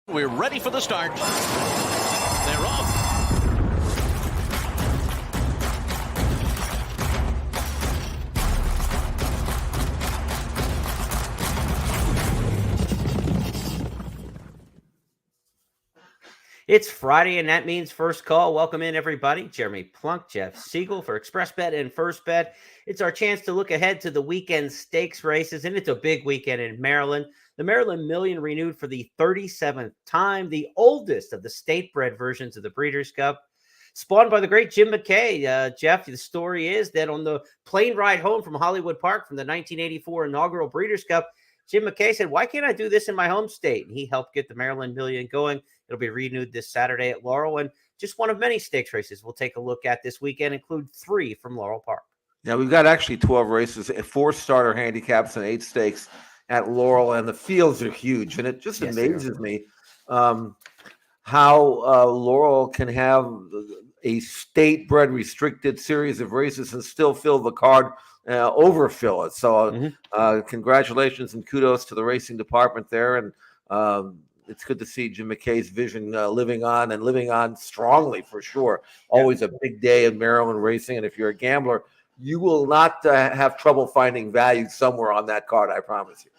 We're ready for the start. They're off. It's Friday, and that means first call. Welcome in, everybody. Jeremy Plonk, Jeff Siegel for Express Bet and First Bet. It's our chance to look ahead to the weekend stakes races, and it's a big weekend in Maryland. The Maryland Million renewed for the 37th time, the oldest of the state-bred versions of the Breeders' Cup. Spawned by the great Jim McKay. Jeff, the story is that on the plane ride home from Hollywood Park from the 1984 inaugural Breeders' Cup, Jim McKay said, "Why can't I do this in my home state?" And he helped get the Maryland Million going. It'll be renewed this Saturday at Laurel, and just one of many stakes races we'll take a look at this weekend, include 3 from Laurel Park. Now, we've got actually 12 races, 4 starter handicaps, and 8 stakes at Laurel, and the fields are huge. And it just amazes me how Laurel can have a state-bred restricted series of races and still fill the card, overfill it. So congratulations and kudos to the racing department there. And it's good to see Jim McKay's vision living on strongly, for sure. Always a big day in Maryland racing. And if you're a gambler, you will not have trouble finding value somewhere on that card, I promise you.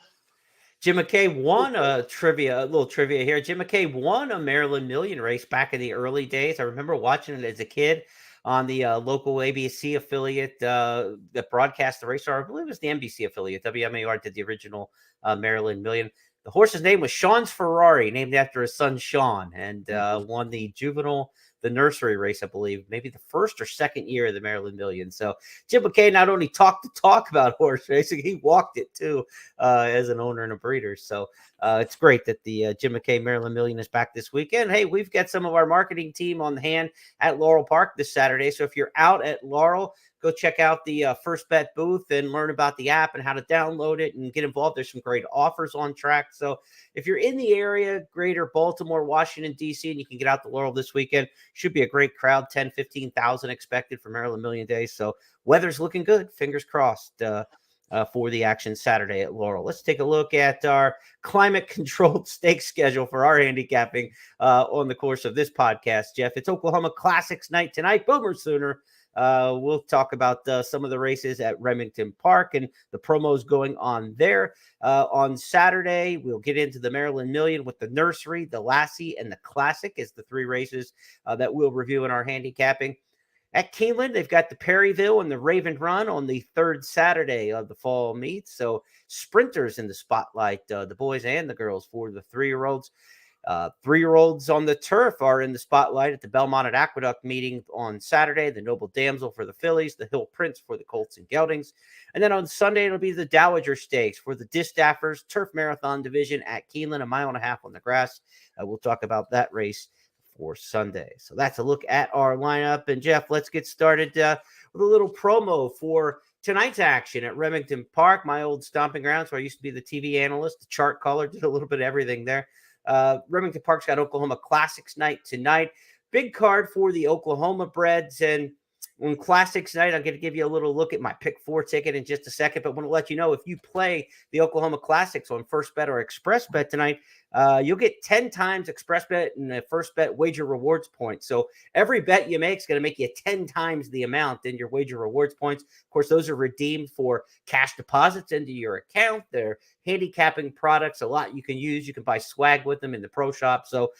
Jim McKay won a little trivia here. Jim McKay won a Maryland Million race back in the early days. I remember watching it as a kid on the local ABC affiliate that broadcast the race. Or I believe it was the NBC affiliate. WMAR did the original Maryland Million. The horse's name was Sean's Ferrari, named after his son Sean, and won the nursery race, I believe, maybe the first or second year of the Maryland Million. So Jim McKay not only talked the talk about horse racing, he walked it too as an owner and a breeder. So it's great that the Jim McKay Maryland Million is back this weekend. Hey, we've got some of our marketing team on hand at Laurel Park this Saturday. So if you're out at Laurel, go check out the First Bet booth and learn about the app and how to download it and get involved. There's some great offers on track. So if you're in the area, greater Baltimore, Washington, D.C., and you can get out to Laurel this weekend, should be a great crowd, 10,000, 15,000 expected for Maryland Million Day. So weather's looking good. Fingers crossed for the action Saturday at Laurel. Let's take a look at our climate-controlled stakes schedule for our handicapping on the course of this podcast, Jeff. It's Oklahoma Classics night tonight. Boomer Sooner. We'll talk about some of the races at Remington Park and the promos going on there. On Saturday, we'll get into the Maryland Million with the Nursery, the Lassie, and the Classic as the 3 races that we'll review in our handicapping. At Keeneland, they've got the Perryville and the Raven Run on the 3rd Saturday of the fall meet. So sprinters in the spotlight, the boys and the girls for the 3-year-olds. 3-year-olds on the turf are in the spotlight at the Belmont-at-Aqueduct meeting on Saturday. The Noble Damsel for the fillies, the Hill Prince for the colts and geldings. And then on Sunday, it'll be the Dowager Stakes for the Distaffers Turf Marathon Division at Keeneland, 1.5 miles on the grass. We'll talk about that race for Sunday. So that's a look at our lineup. And Jeff, let's get started with a little promo for tonight's action at Remington Park, my old stomping grounds where I used to be the TV analyst, the chart caller, did a little bit of everything there. Remington Park's got Oklahoma Classics night tonight. Big card for the Oklahoma breds. And on Classics night, I'm going to give you a little look at my Pick 4 ticket in just a second, but I want to let you know if you play the Oklahoma Classics on First Bet or Express Bet tonight, you'll get 10 times Express Bet and the First Bet wager rewards points. So every bet you make is going to make you 10 times the amount in your wager rewards points. Of course, those are redeemed for cash deposits into your account. They're handicapping products, a lot you can use. You can buy swag with them in the pro shop. So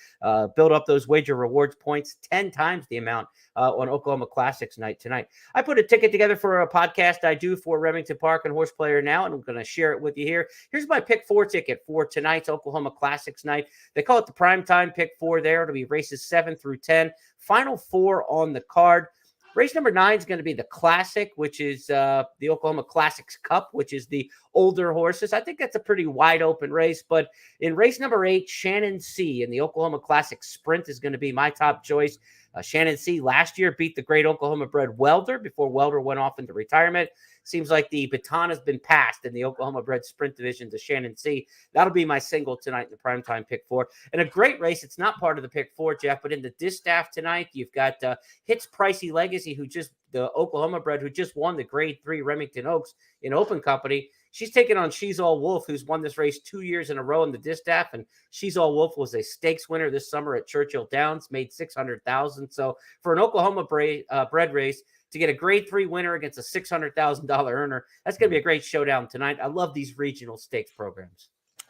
build up those wager rewards points, 10 times the amount on Oklahoma Classics night tonight. I put a ticket together for a podcast I do for Remington Park and Horse Player Now, and I'm going to share it with you here. Here's my Pick 4 ticket for tonight's Oklahoma Classics night. They call it the primetime Pick 4 there. It'll be races 7 through 10. Final 4 on the card. Race number 9 is going to be the Classic, which is the Oklahoma Classics Cup, which is the older horses. I think that's a pretty wide open race. But in race number 8, Shannon C. in the Oklahoma Classic Sprint is going to be my top choice. Shannon C. last year beat the great Oklahoma bred Welder before Welder went off into retirement. Seems like the baton has been passed in the Oklahoma bred sprint division to Shannon C. That'll be my single tonight in the primetime Pick 4. And a great race. It's not part of the Pick 4, Jeff, but in the distaff tonight, you've got Hits Pricey Legacy, who just the Oklahoma bred who just won the Grade 3 Remington Oaks in open company. She's taking on She's All Wolf, who's won this race 2 years in a row in the distaff. And She's All Wolf was a stakes winner this summer at Churchill Downs, made $600,000. So for an Oklahoma bred race to get a Grade 3 winner against a $600,000 earner, that's going to be a great showdown tonight. I love these regional stakes programs.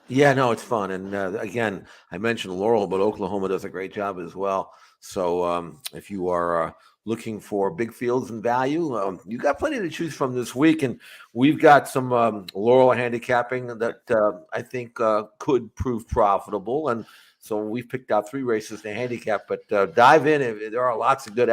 Yeah, no, it's fun. And again, I mentioned Laurel, but Oklahoma does a great job as well. So if you are looking for big fields and value, you got plenty to choose from this week. And we've got some Laurel handicapping that I think could prove profitable. And so we've picked out 3 races to handicap, but dive in. There are lots of good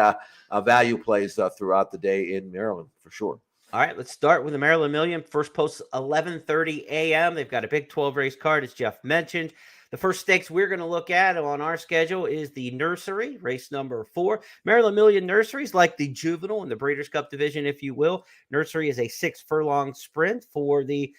value plays throughout the day in Maryland for sure. All right, let's start with the Maryland Million. First post 11:30 a.m. They've got a big 12 race card, as Jeff mentioned. The first stakes we're going to look at on our schedule is the Nursery, race number 4. Maryland Million Nurseries, like the Juvenile in the Breeders' Cup division, if you will. Nursery is a 6-furlong sprint for the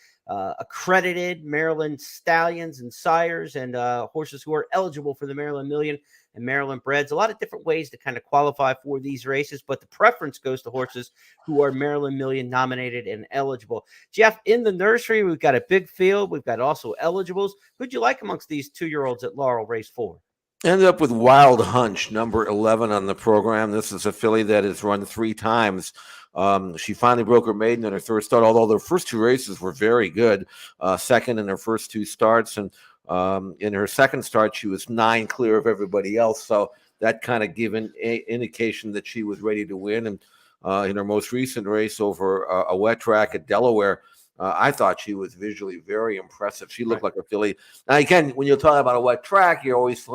accredited Maryland stallions and sires and horses who are eligible for the Maryland Million and Maryland breds. A lot of different ways to kind of qualify for these races, but the preference goes to horses who are Maryland Million nominated and eligible. Jeff, in the Nursery, we've got a big field. We've got also eligibles. Who'd you like amongst these 2-year-olds at Laurel race 4? Ended up with Wild Hunch, number 11 on the program. This is a filly that has run 3 times. She finally broke her maiden in her third start, although their first 2 races were very good. Second in her first 2 starts, and in her second start, she was 9 clear of everybody else. So that kind of gave an indication that she was ready to win. And in her most recent race over a wet track at Delaware, I thought she was visually very impressive. She looked like a filly. Now, again, when you're talking about a wet track, you're always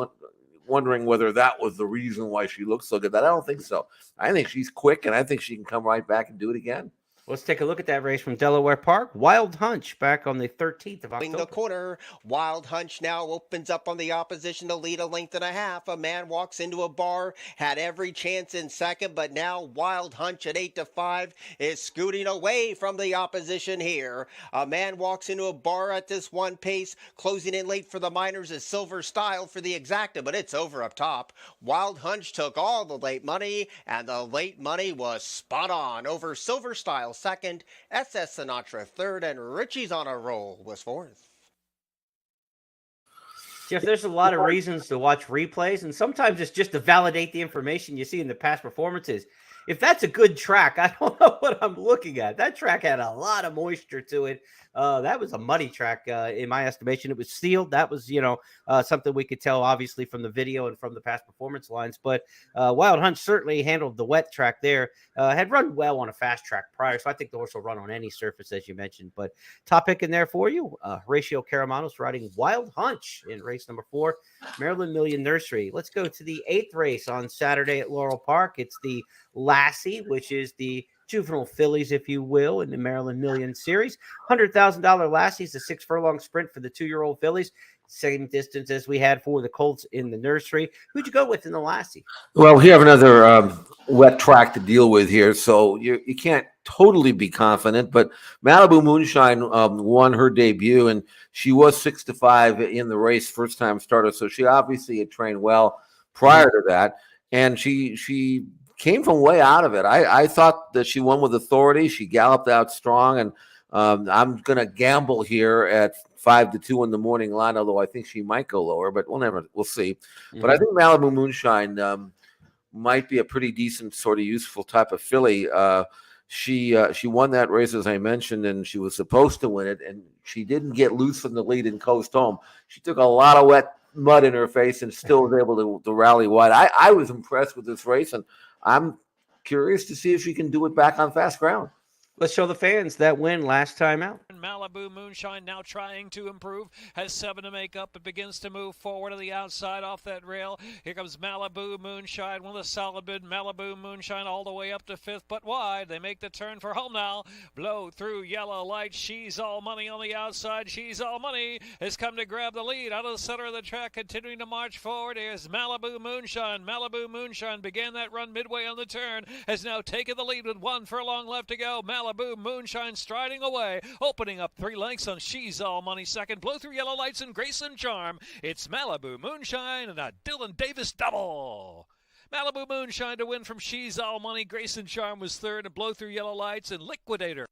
wondering whether that was the reason why she looked so good. But I don't think so. I think she's quick, and I think she can come right back and do it again. Let's take a look at that race from Delaware Park. Wild Hunch back on the 13th of October. The corner, Wild Hunch now opens up on the opposition to lead 1.5 lengths. A man walks into a bar, had every chance in second, but now Wild Hunch at 8-5 is scooting away from the opposition here. A man walks into a bar at this one pace, closing in late for the Miners is Silver Style for the exacta, but it's over up top. Wild Hunch took all the late money, and the late money was spot on over Silver Style second, SS Sinatra third, and Richie's on a roll was fourth. Jeff, there's a lot of reasons to watch replays, and sometimes it's just to validate the information you see in the past performances. If that's a good track, I don't know what I'm looking at. That track had a lot of moisture to it. That was a muddy track in my estimation. It was sealed. That was, something we could tell obviously from the video and from the past performance lines. But Wild Hunch certainly handled the wet track there. Had run well on a fast track prior, so I think the horse will run on any surface, as you mentioned. But top pick in there for you, Horatio Caramanos riding Wild Hunch in race number 4, Maryland Million Nursery. Let's go to the 8th race on Saturday at Laurel Park. It's the Lassie, which is the juvenile fillies, if you will, in the Maryland Million Series. $100,000 Lassie is a 6-furlong sprint for the 2-year-old fillies. Same distance as we had for the Colts in the Nursery. Who'd you go with in the Lassie? Well, we have another wet track to deal with here, so you can't totally be confident. But Malibu Moonshine won her debut, and she was 6-5 in the race, first-time starter. So she obviously had trained well prior to that, and she came from way out of it. I thought that she won with authority. She galloped out strong, and I'm going to gamble here at 5-2 in the morning line, although I think she might go lower, but we'll see. Mm-hmm. But I think Malibu Moonshine might be a pretty decent, sort of useful type of filly. She won that race, as I mentioned, and she was supposed to win it, and she didn't get loose from the lead and coast home. She took a lot of wet mud in her face and still was able to rally wide. I was impressed with this race, and I'm curious to see if she can do it back on fast ground. Let's show the fans that win last time out. Malibu Moonshine now trying to improve, has 7 to make up. It begins to move forward to the outside off that rail. Here comes Malibu Moonshine, one of the solid bid. Malibu Moonshine all the way up to 5th, but wide. They make the turn for home now. Blow through yellow light. She's All Money on the outside. She's All Money has come to grab the lead out of the center of the track, continuing to march forward. Here's Malibu Moonshine. Malibu Moonshine began that run midway on the turn, has now taken the lead with 1 furlong left to go. Malibu Moonshine striding away, opening up 3 lengths on She's All Money second. Blow through yellow lights and Grayson Charm. It's Malibu Moonshine and a Dylan Davis double. Malibu Moonshine to win from She's All Money. Grayson Charm was third, and Blow Through Yellow Lights and Liquidator.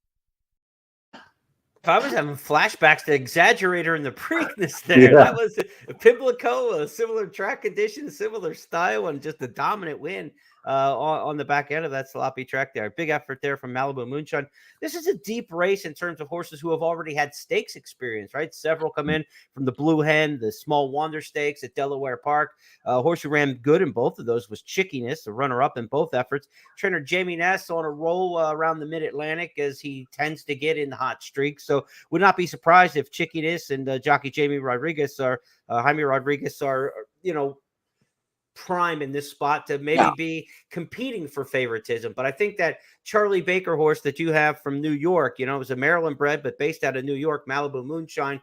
I was having flashbacks to Exaggerator in the Preakness there. Yeah. That was a Pimlico, a similar track condition, similar style, and just a dominant win on the back end of that sloppy track there. Big effort there from Malibu Moonshine. This is a deep race in terms of horses who have already had stakes experience, right? Several come in from the Blue Hen, the Small Wonder Stakes at Delaware Park. Horse who ran good in both of those was Chickiness, the runner-up in both efforts. Trainer Jamie Ness on a roll around the Mid-Atlantic as he tends to get in the hot streak. So would not be surprised if Chickiness and jockey Jaime Rodriguez are, prime in this spot to maybe be competing for favoritism. But I think that Charlie Baker horse that you have from New York, it was a Maryland bred, but based out of New York, Malibu Moonshine,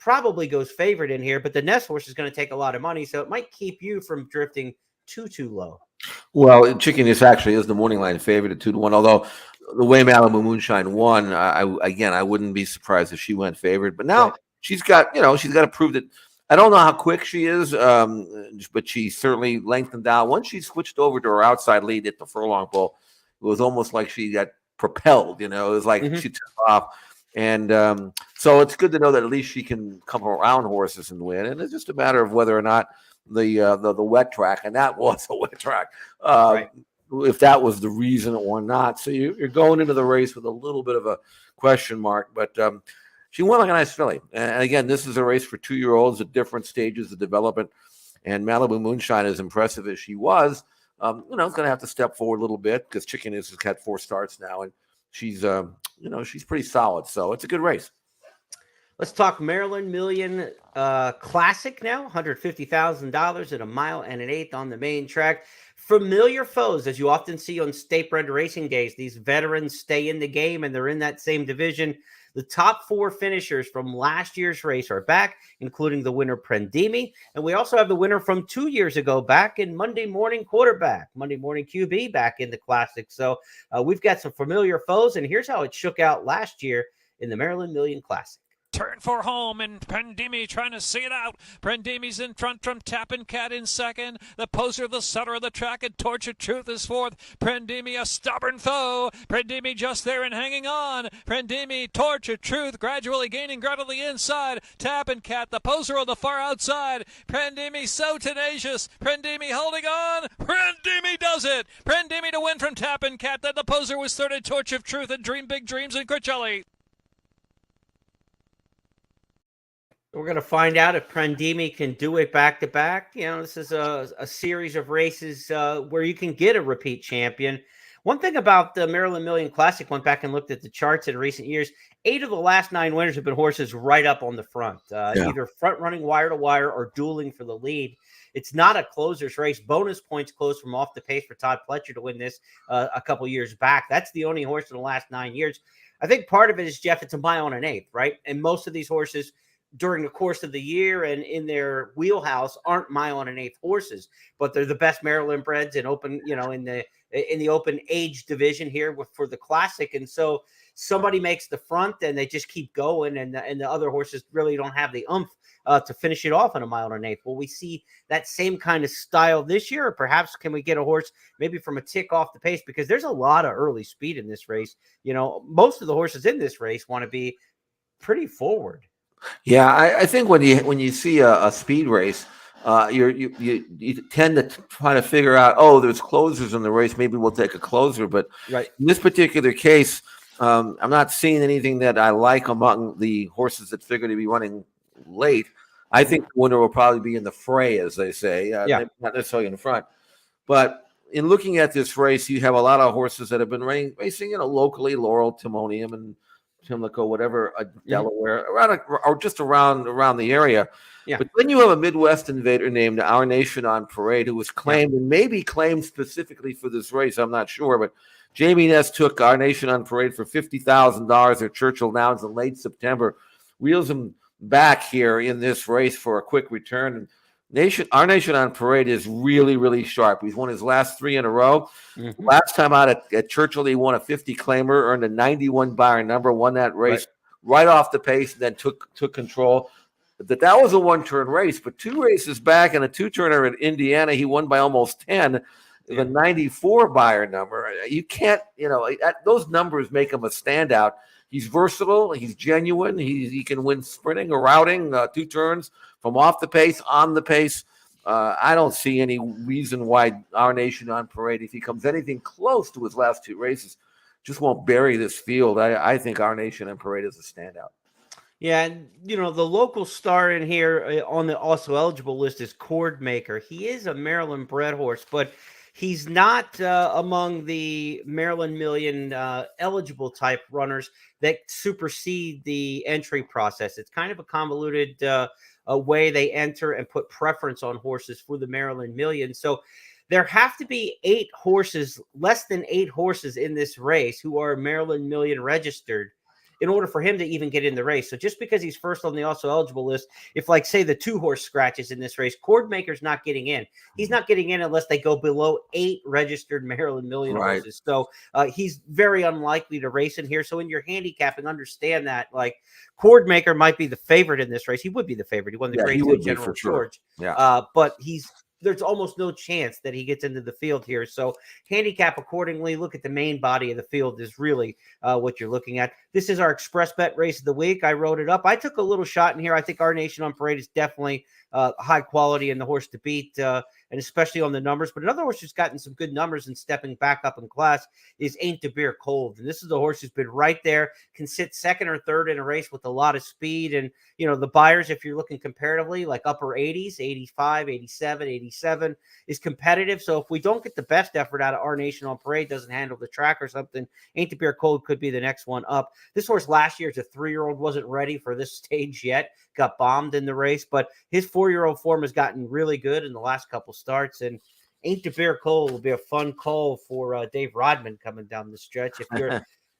probably goes favorite in here. But the Ness horse is going to take a lot of money, so it might keep you from drifting too low. Well, Chickiness actually is the morning line favorite at 2-1. Although the way Malibu Moonshine won, I wouldn't be surprised if she went favorite. But now she's got to prove that. I don't know how quick she is, but she certainly lengthened out. Once she switched over to her outside lead at the furlong pole, it was almost like she got propelled. It was like she took off. And so it's good to know that at least she can come around horses and win. And it's just a matter of whether or not the wet track, and that was a wet track, if that was the reason or not. So you're going into the race with a little bit of a question mark, but she won like a nice filly. And again, this is a race for 2-year-olds at different stages of development. And Malibu Moonshine, as impressive as she was, is going to have to step forward a little bit because Chickiness has had 4 starts now, and she's pretty solid. So it's a good race. Let's talk Maryland Million Classic now. $150,000 at a mile and an eighth on the main track. Familiar foes, as you often see on state-bred racing days. These veterans stay in the game, and they're in that same division. The top 4 finishers from last year's race are back, including the winner Prendimi. And we also have the winner from 2 years ago back in Monday Morning Quarterback, Monday Morning QB back in the Classic. So we've got some familiar foes, and here's how it shook out last year in the Maryland Million Classic. Turn for home, and Prendimi trying to see it out. Prendimi's in front from Tappin' Cat in second. The poser, the center of the track, and Torch of Truth is fourth. Prendimi, a stubborn foe. Prendimi just there and hanging on. Prendimi, Torch of Truth, gradually gaining ground on the inside. Tappin' Cat, the poser on the far outside. Prendimi so tenacious. Prendimi holding on. Prendimi does it. Prendimi to win from Tappin' Cat. Then the poser was third at Torch of Truth and Dream Big Dreams and Cricelli. We're going to find out if Prendimi can do it back-to-back. This is a series of races where you can get a repeat champion. One thing about the Maryland Million Classic, went back and looked at the charts in recent years, 8 of the last 9 winners have been horses right up on the front, either front-running wire-to-wire or dueling for the lead. It's not a closer's race. Bonus points close from off the pace for Todd Pletcher to win this a couple years back. That's the only horse in the last 9 years. I think part of it is, Jeff, it's a mile and an eighth, right? And most of these horses during the course of the year and in their wheelhouse aren't mile and an eighth horses, but they're the best Maryland breds in open, in the open age division here for the Classic. And so somebody makes the front and they just keep going, and the other horses really don't have the oomph to finish it off in a mile and an eighth. Will we see that same kind of style this year? Or perhaps can we get a horse maybe from a tick off the pace? Because there's a lot of early speed in this race. Most of the horses in this race want to be pretty forward. Yeah, I think when you see a speed race, you tend to try to figure out, there's closers in the race. Maybe we'll take a closer. But in this particular case, I'm not seeing anything that I like among the horses that figure to be running late. I think the winner will probably be in the fray, as they say, maybe not necessarily in the front. But in looking at this race, you have a lot of horses that have been racing, locally, Laurel, Timonium, and Pimlico, whatever, Delaware, around the area. Yeah. But then you have a Midwest invader named Our Nation on Parade, who was claimed and maybe claimed specifically for this race. I'm not sure, but Jamie Ness took Our Nation on Parade for $50,000 at Churchill Downs in late September, wheels him back here in this race for a quick return. And Our Nation on Parade is really, really sharp. He's won his last 3 in a row. Mm-hmm. Last time out at Churchill, he won a 50 claimer, earned a 91 Byron number, won that race right off the pace, and then took control. That was a 1-turn race, but 2 races back and a 2-turner in Indiana, he won by almost 10. the 94 buyer number. You can't, those numbers make him a standout. He's versatile. He's genuine. He can win sprinting or routing, 2 turns from off the pace, on the pace. I don't see any reason why Our Nation on Parade, if he comes anything close to his last 2 races, just won't bury this field. I think Our Nation on Parade is a standout. Yeah, and the local star in here on the also eligible list is Cordmaker. He is a Maryland bred horse, but he's not among the Maryland Million eligible type runners that supersede the entry process. It's kind of a convoluted way they enter and put preference on horses for the Maryland Million. So there have to be 8 horses, less than 8 horses in this race who are Maryland Million registered in order for him to even get in the race. So just because he's first on the also eligible list, if like say the 2 horse scratches in this race, Cordmaker's not getting in. He's not getting in unless they go below 8 registered Maryland Million horses. So he's very unlikely to race in here. So in your handicapping, understand that like Cordmaker might be the favorite in this race. He would be the favorite. He won the Grade 2 General George. Yeah. But there's almost no chance that he gets into the field here. So handicap accordingly. Look at the main body of the field is really what you're looking at. This is our express bet race of the week. I wrote it up. I took a little shot in here. I think Our Nation on Parade is definitely high quality and the horse to beat, and especially on the numbers. But another horse who's gotten some good numbers and stepping back up in class is Ain't the Beer Cold. And this is a horse who's been right there, can sit second or third in a race with a lot of speed. And, the buyers, if you're looking comparatively, like upper 80s, 85, 87, 87 is competitive. So if we don't get the best effort out of Our Nation on Parade, doesn't handle the track or something, Ain't the Beer Cold could be the next one up. This horse last year as a 3-year-old wasn't ready for this stage yet, got bombed in the race, but his 4-year-old form has gotten really good in the last couple starts. And Ain't the Beer Cold will be a fun call for Dave Rodman coming down the stretch.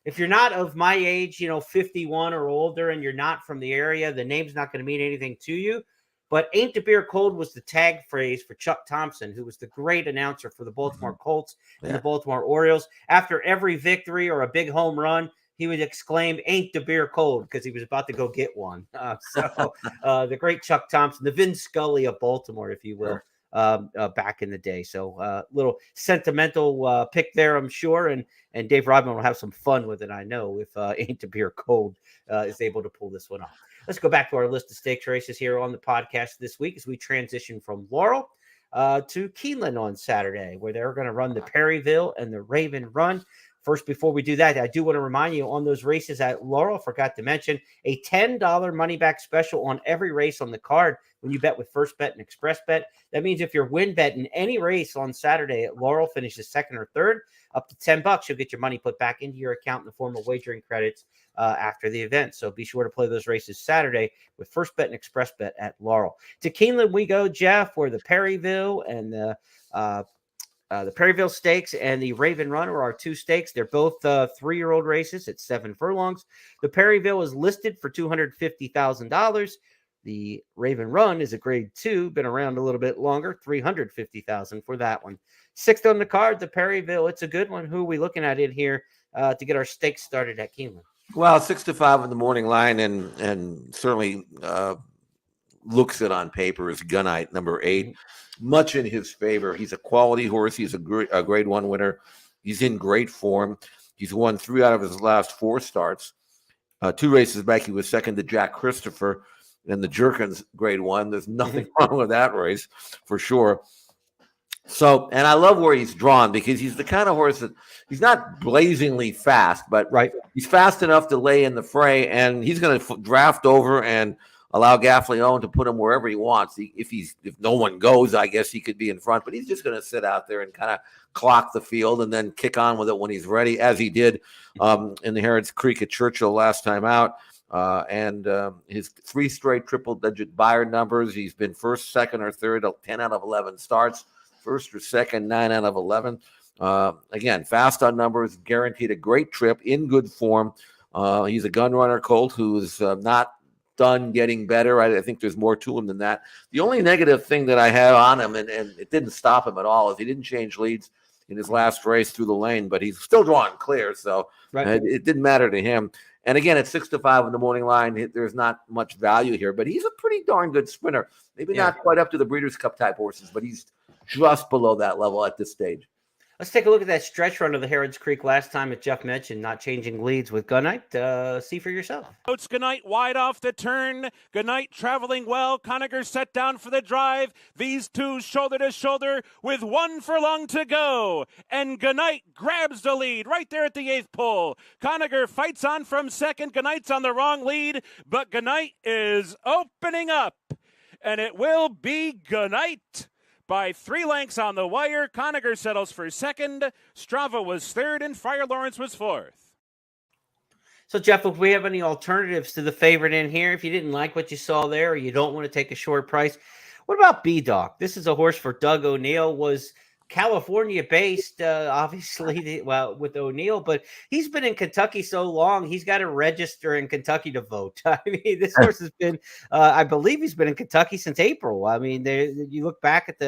If you're not of my age, 51 or older, and you're not from the area, the name's not going to mean anything to you. But Ain't the Beer Cold was the tag phrase for Chuck Thompson, who was the great announcer for the Baltimore Colts and the Baltimore Orioles. After every victory or a big home run, he would exclaim, "Ain't the beer cold," because he was about to go get one. The great Chuck Thompson, the Vin Scully of Baltimore, if you will, back in the day. So little sentimental pick there, I'm sure. And Dave Rodman will have some fun with it, I know, if Ain't the Beer Cold is able to pull this one off. Let's go back to our list of stakes races here on the podcast this week as we transition from Laurel to Keeneland on Saturday, where they're going to run the Perryville and the Raven Run. First, before we do that, I do want to remind you on those races at Laurel, forgot to mention a $10 money back special on every race on the card when you bet with First Bet and Express Bet. That means if you're win bet in any race on Saturday at Laurel, finishes second or third, up to $10, you'll get your money put back into your account in the form of wagering credits after the event. So be sure to play those races Saturday with First Bet and Express Bet at Laurel. To Keeneland we go, Jeff, where the Perryville and the Perryville Stakes and the Raven Run are our 2 stakes. They're both 3-year-old races at 7 furlongs. The Perryville is listed for $250,000. The Raven Run is a Grade 2, been around a little bit longer, $350,000 for that one. 6th on the card, the Perryville. It's a good one. Who are we looking at in here to get our stakes started at Keeneland? Well, 6-5 in the morning line, and certainly looks it on paper as Gunite, number 8. Much in his favor. He's a quality horse. He's a Grade 1 winner. He's in great form. He's won 3 out of his last 4 starts. 2 races back, he was second to Jack Christopher in the Jerkins Grade 1. There's nothing wrong with that race for sure. So, and I love where he's drawn because he's the kind of horse that he's not blazingly fast, but he's fast enough to lay in the fray, and he's going to draft over and allow Gaffleone to put him wherever he wants. If no one goes, I guess he could be in front, but he's just going to sit out there and kind of clock the field and then kick on with it when he's ready, as he did in the Harrods Creek at Churchill last time out. And his 3 straight triple-digit buyer numbers. He's been first, second, or third, 10 out of 11 starts. First or second, 9 out of 11. Again, fast on numbers, guaranteed a great trip, in good form. He's a gun runner colt who's not done getting better. I think there's more to him than that. The only negative thing that I have on him, and it didn't stop him at all, is he didn't change leads in his last race through the lane, but he's still drawing clear, so it didn't matter to him. And again, at 6-5 in the morning line, there's not much value here, but he's a pretty darn good sprinter. Maybe not quite up to the Breeders' Cup type horses, but he's just below that level at this stage. Let's take a look at that stretch run of the Harrods Creek last time that Jeff mentioned, not changing leads with Gunite. See for yourself. It's Gunite wide off the turn. Gunite traveling well. Conacher set down for the drive. These two shoulder to shoulder with 1 furlong to go. And Gunite grabs the lead right there at the 8th pole. Conacher fights on from second. Gunite's on the wrong lead, but Gunite is opening up. And it will be Gunite by 3 lengths on the wire. Conacher settles for second. Strava was third, and Friar Lawrence was fourth. So, Jeff, if we have any alternatives to the favorite in here, if you didn't like what you saw there or you don't want to take a short price, what about B-Doc? This is a horse for Doug O'Neill, was California-based, obviously, well, with O'Neill, but he's been in Kentucky so long, he's got to register in Kentucky to vote. I mean, this horse has been, I believe he's been in Kentucky since April. I mean, you look back at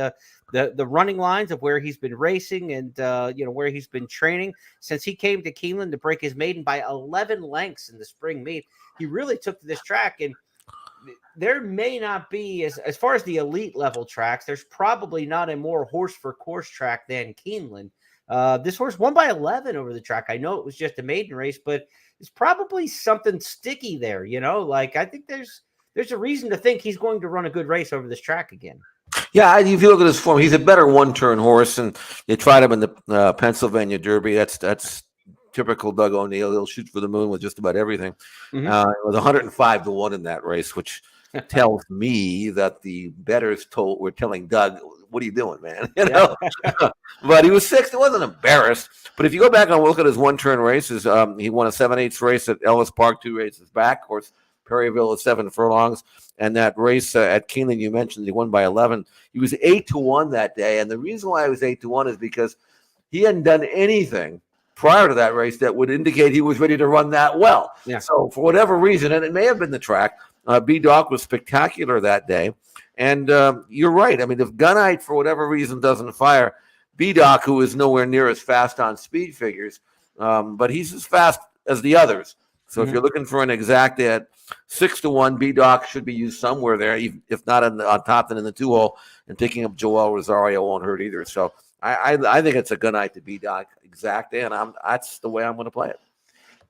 the running lines of where he's been racing and, where he's been training since he came to Keeneland to break his maiden by 11 lengths in the spring meet. He really took to this track, and there may not be, as far as the elite level tracks, there's probably not a more horse for course track than Keeneland. This horse won by 11 over the track. I know it was just a maiden race, but there's probably something sticky there, like I think there's a reason to think he's going to run a good race over this track again. Yeah, if you look at his form, he's a better one-turn horse, and they tried him in the Pennsylvania Derby. That's typical Doug O'Neill. He'll shoot for the moon with just about everything. It was 105-1 in that race, which tells me that the bettors were telling Doug, "What are you doing, man?" But he was sixth. He wasn't embarrassed. But if you go back and look at his one-turn races, he won a 7/8 race at Ellis Park, 2 races back. Of course, Perryville at 7 furlongs. And that race at Keeneland, you mentioned, he won by 11. He was 8-1 that day. And the reason why he was 8-1 is because he hadn't done anything prior to that race that would indicate he was ready to run that well. Yeah. So for whatever reason, and it may have been the track, B-Doc was spectacular that day. And you're right. I mean, if Gunite, for whatever reason, doesn't fire, B-Doc, who is nowhere near as fast on speed figures, but he's as fast as the others. So if you're looking for an exact at 6-1, B-Doc should be used somewhere there, if not on top, then in the 2-hole, and picking up Joel Rosario won't hurt either. So I think it's a Gunite to B-Doc exact, and that's the way I'm going to play it.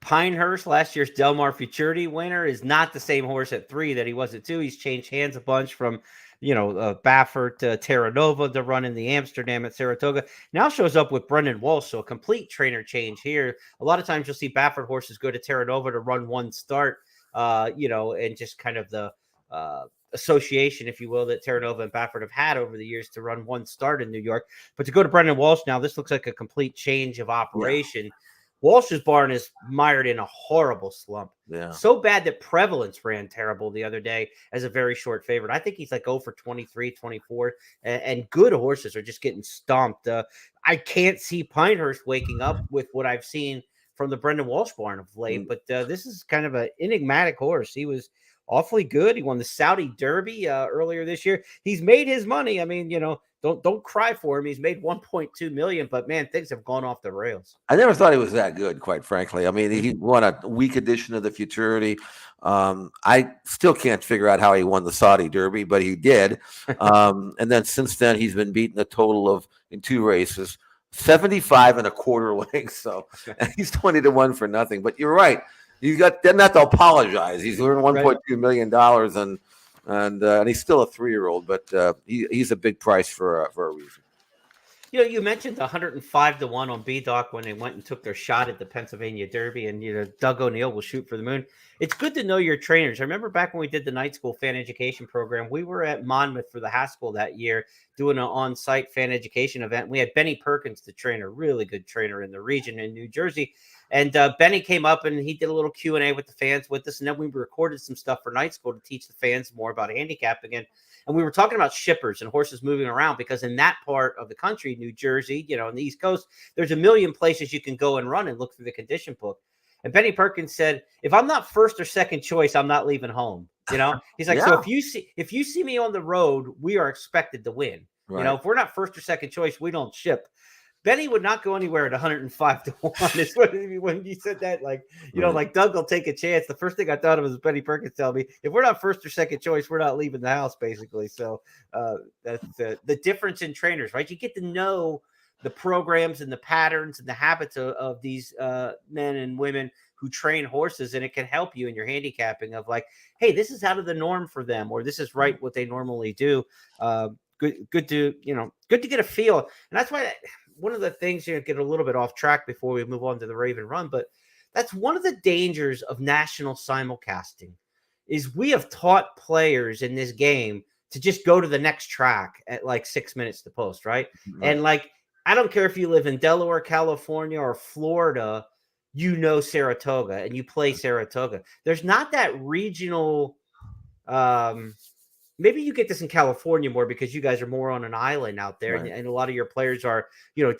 Pinehurst, last year's Del Mar Futurity winner, is not the same horse at 3 that he was at 2. He's changed hands a bunch from, Baffert to Terra Nova to run in the Amsterdam at Saratoga. Now shows up with Brendan Walsh, so a complete trainer change here. A lot of times you'll see Baffert horses go to Terra Nova to run one start, and just kind of the association, if you will, that Terra Nova and Baffert have had over the years to run one start in New York. But to go to Brendan Walsh now, this looks like a complete change of operation. Yeah. Walsh's barn is mired in a horrible slump. Yeah. So bad that Prevalence ran terrible the other day as a very short favorite. I think he's like 0 for 23, 24, and good horses are just getting stomped. I can't see Pinehurst waking up with what I've seen from the Brendan Walsh barn of late, but this is kind of an enigmatic horse. He was awfully good. He won the Saudi Derby earlier this year. He's made his money. I mean, don't cry for him. He's made $1.2 million, but man, things have gone off the rails. I never thought he was that good, quite frankly. I mean, he won a weak edition of the Futurity. I still can't figure out how he won the Saudi Derby, but he did. And then since then, he's been beaten a total of, in 2 races, 75 1/4 lengths. So he's 20-1 for nothing. But you're right. You doesn't have to apologize. He's earned $1.2 million, and he's still a 3-year-old, but he's a big price for a reason. You mentioned the 105-1 on B-Doc when they went and took their shot at the Pennsylvania Derby, and Doug O'Neill will shoot for the moon. It's good to know your trainers. I remember back when we did the night school fan education program, we were at Monmouth for the Haskell that year doing an on-site fan education event. We had Benny Perkins, the trainer, really good trainer in the region in New Jersey. And Benny came up and he did a little Q&A with the fans with us. And then we recorded some stuff for night school to teach the fans more about handicapping. And we were talking about shippers and horses moving around, because in that part of the country, New Jersey, on the East Coast, there's a million places you can go and run and look through the condition book. And Benny Perkins said, if I'm not first or second choice, I'm not leaving home. He's like, So if you see me on the road, we are expected to win. Right. If we're not first or second choice, we don't ship. Benny would not go anywhere at 105-1. Is when you said that, like Doug will take a chance. The first thing I thought of was Benny Perkins telling me, if we're not first or second choice, we're not leaving the house, basically. So that's the difference in trainers, right? You get to know the programs and the patterns and the habits of these men and women who train horses, and it can help you in your handicapping of like, hey, this is out of the norm for them, or this is right what they normally do. Good to get a feel. And that's why one of the things, get a little bit off track before we move on to the Raven Run, but that's one of the dangers of national simulcasting is we have taught players in this game to just go to the next track at like 6 minutes to post, right? And like, I don't care if you live in Delaware, California, or Florida, Saratoga, and you play Saratoga. There's not that regional, maybe you get this in California more because you guys are more on an island out there, right. and a lot of your players are,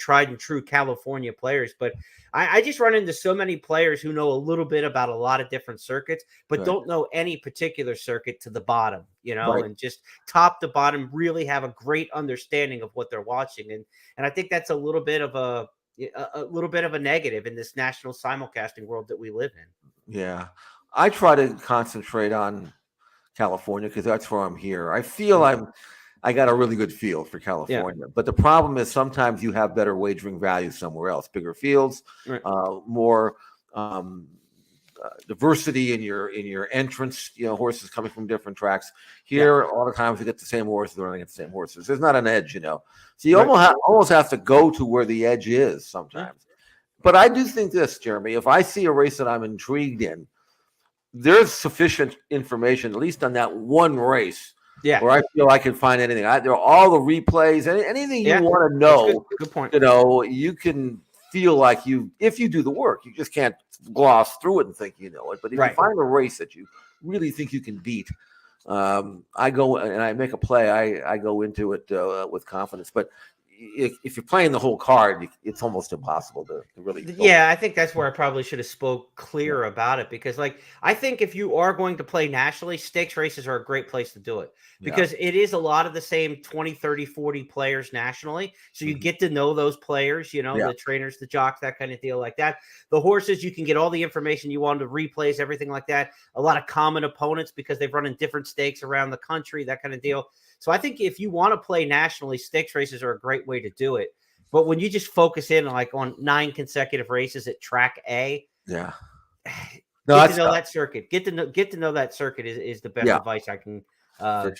tried and true California players. But I just run into so many players who know a little bit about a lot of different circuits, but right. don't know any particular circuit to the bottom, right. and just top to bottom really have a great understanding of what they're watching. And I think that's a little bit of a negative in this national simulcasting world that we live in. Yeah. I try to concentrate on California because that's where I'm here. I feel I got a really good feel for California, but the problem is sometimes you have better wagering value somewhere else, bigger fields, right. More diversity in your entrance, horses coming from different tracks. Here, a lot of times you get the same horses running at the same horses. There's not an edge, So you almost have to go to where the edge is sometimes. But I do think this, Jeremy, if I see a race that I'm intrigued in, there's sufficient information, at least on that one race, where I feel I can find anything. There are all the replays, anything you want to know. Good point. You can feel like if you do the work, you just can't gloss through it and think you know it. But if you find a race that you really think you can beat, I go and I make a play. I go into it with confidence. But if you're playing the whole card, it's almost impossible to really. Yeah, I think that's where I probably should have spoke clear about it, because I think if you are going to play nationally, stakes races are a great place to do it, because it is a lot of the same 20, 30, 40 players nationally. So you get to know those players, the trainers, the jocks, that kind of deal like that. The horses, you can get all the information you want, to replays, everything like that. A lot of common opponents because they've run in different stakes around the country, that kind of deal. So I think if you want to play nationally, stakes races are a great way to do it. But when you just focus in on 9 consecutive races at track A, get to know that circuit. Get to know that circuit is the best advice I can